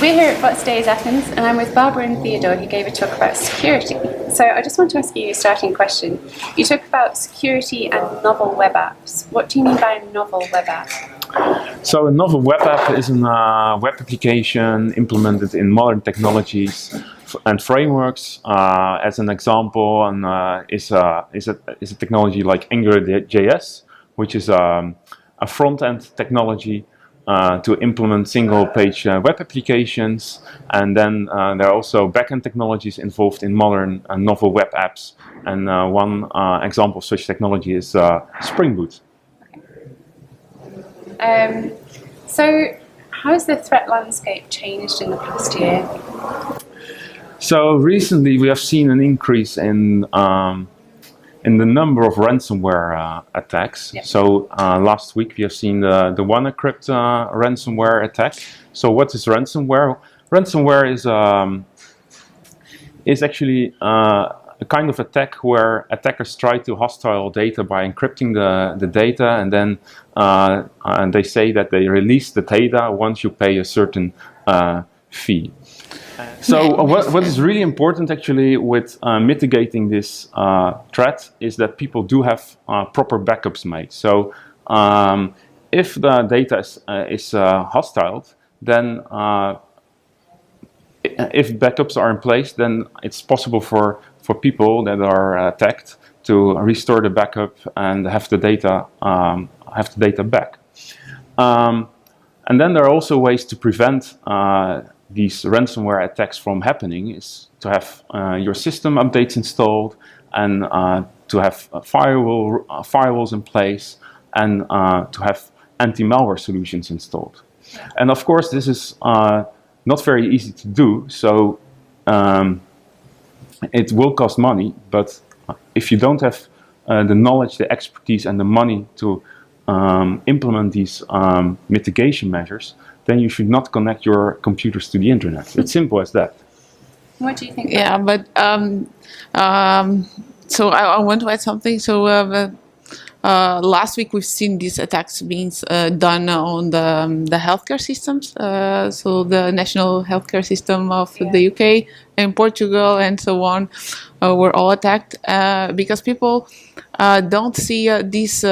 We're here at Voxxed Athens, and I'm with Barbara and Theodore, who gave a talk about security. So I just want to ask you a starting question. You talk about security and novel web apps. What do you mean by a novel web app? So a novel web app is a web application implemented in modern technologies and frameworks. As an example, is a technology like AngularJS, which is a front-end technology to implement single-page web applications, and then there are also back-end technologies involved in modern novel web apps. And one example of such technology is Spring Boot. So how has the threat landscape changed in the past year? So recently we have seen an increase in the number of ransomware attacks. Yep. So last week we have seen the WannaCrypt ransomware attack. So what is ransomware? Ransomware is actually a kind of attack where attackers try to hostile data by encrypting the data, and then and they say that they release the data once you pay a certain fee. So what is really important actually with mitigating this threat is that people do have proper backups made. So if the data is hostile, then if backups are in place, then it's possible for people that are attacked to restore the backup and have the data back. And then there are also ways to prevent these ransomware attacks from happening, is to have your system updates installed, and to have firewalls in place, and to have anti-malware solutions installed. And of course this is not very easy to do, so it will cost money, but if you don't have the knowledge, the expertise and the money to implement these mitigation measures, then you should not connect your computers to the internet. It's simple as that. What do you think? Yeah, but so I want to add something. So last week we've seen these attacks being done on the healthcare systems. So the national healthcare system of the UK and Portugal and so on were all attacked because people don't see these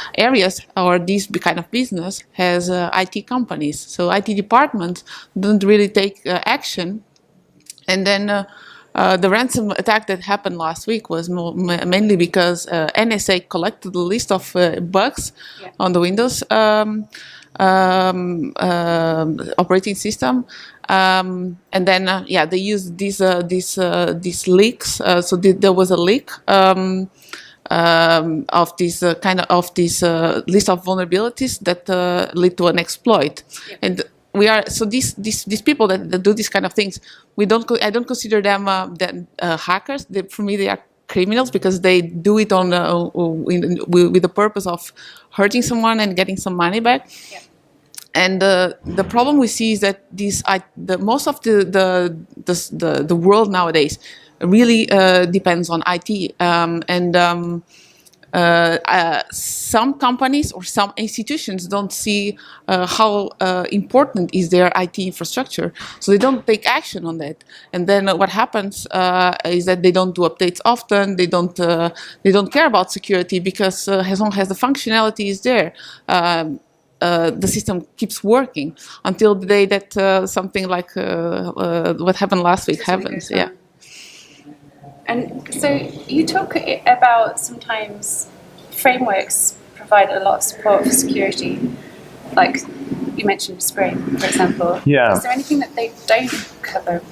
areas or this kind of business as IT companies. So IT departments don't really take action, and then the ransom attack that happened last week was mainly because NSA collected a list of bugs on the Windows operating system, and then they used these leaks. So there was a leak of this list of vulnerabilities that lead to an exploit, and these people that do these kind of things, I don't consider them hackers. For me, they are criminals because they do it with the purpose of hurting someone and getting some money back. Yeah. And the problem we see is that most of the world nowadays really depends on IT, some companies or some institutions don't see how important is their IT infrastructure, so they don't take action on that. And then what happens is that they don't do updates often. They don't care about security because as long as the functionality is there, the system keeps working until the day that something like what happened last week happens. Yeah. And so you talk about sometimes frameworks provide a lot of support for security, like you mentioned Spring, for example. Yeah. Is there anything that they don't cover?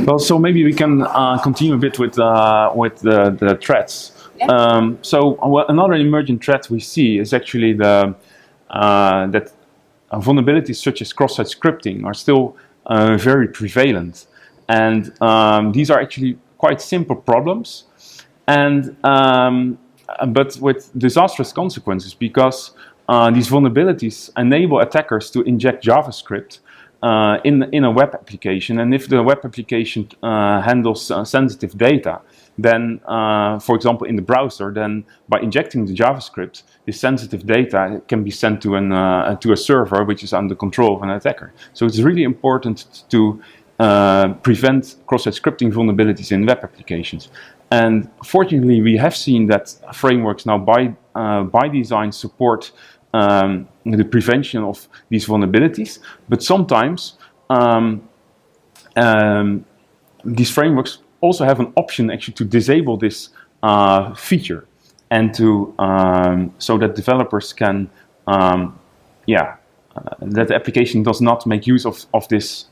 Well, so maybe we can continue a bit with the threats. Yeah. Another emerging threat we see is actually that vulnerabilities such as cross-site scripting are still very prevalent, and these are actually quite simple problems, and but with disastrous consequences, because these vulnerabilities enable attackers to inject JavaScript in a web application, and if the web application handles sensitive data, then, for example, in the browser, then by injecting the JavaScript, the sensitive data can be sent to a server which is under control of an attacker. So it's really important to prevent cross-site scripting vulnerabilities in web applications. And fortunately, we have seen that frameworks now by design support the prevention of these vulnerabilities, but sometimes these frameworks also have an option actually to disable this feature, and to so that developers can, that the application does not make use of this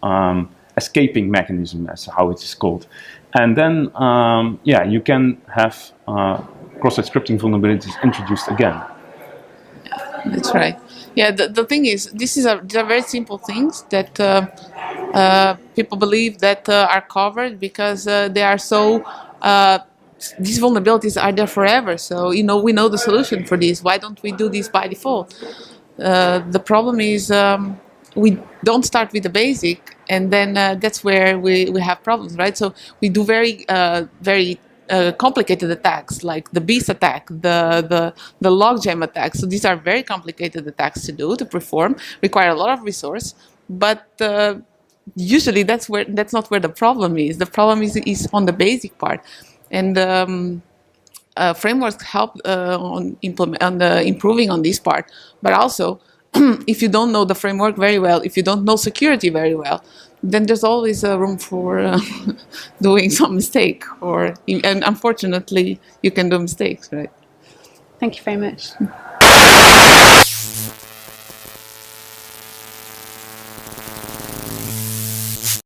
escaping mechanism, as how it is called. And then, you can have cross-site scripting vulnerabilities introduced again. That's right. Yeah, the thing is, these are very simple things that people believe that are covered because they are so. These vulnerabilities are there forever. So we know the solution for this. Why don't we do this by default? The problem is we don't start with the basic, and then that's where we have problems, right? So we do very complicated attacks, like the beast attack, the logjam attack. So these are very complicated attacks to perform, require a lot of resource, but usually that's not where the problem is. The problem is on the basic part, and frameworks help on improving on this part. But also, if you don't know the framework very well, if you don't know security very well, then there's always room for doing some mistake, and unfortunately, you can do mistakes, right? Thank you very much.